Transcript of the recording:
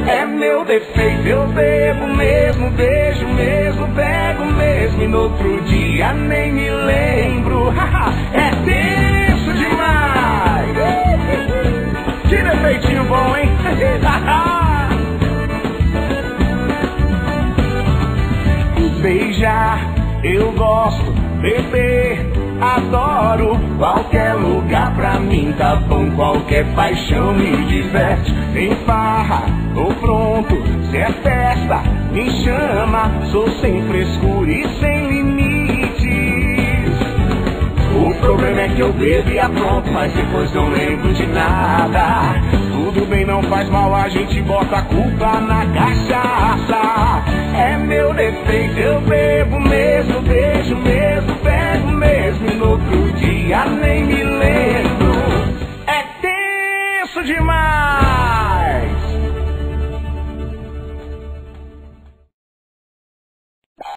É meu defeito, eu bebo mesmo, beijo mesmo, pego mesmo e no outro dia nem me lembro. É tenso demais. Que defeitinho bom, hein? Beijar, eu gosto, beber, adoro. Qualquer lugar pra mim tá bom, qualquer paixão me diverte. Em farra, tô pronto, se é festa, me chama. Sou sem frescura e sem limites. O problema é que eu bebo e apronto, mas depois não lembro de nada. Tudo bem, não faz mal, a gente bota a culpa na cachaça. É meu defeito, eu bebo mesmo, beijo mesmo, pego mesmo e no outro dia nem me lembro. É tenso demais.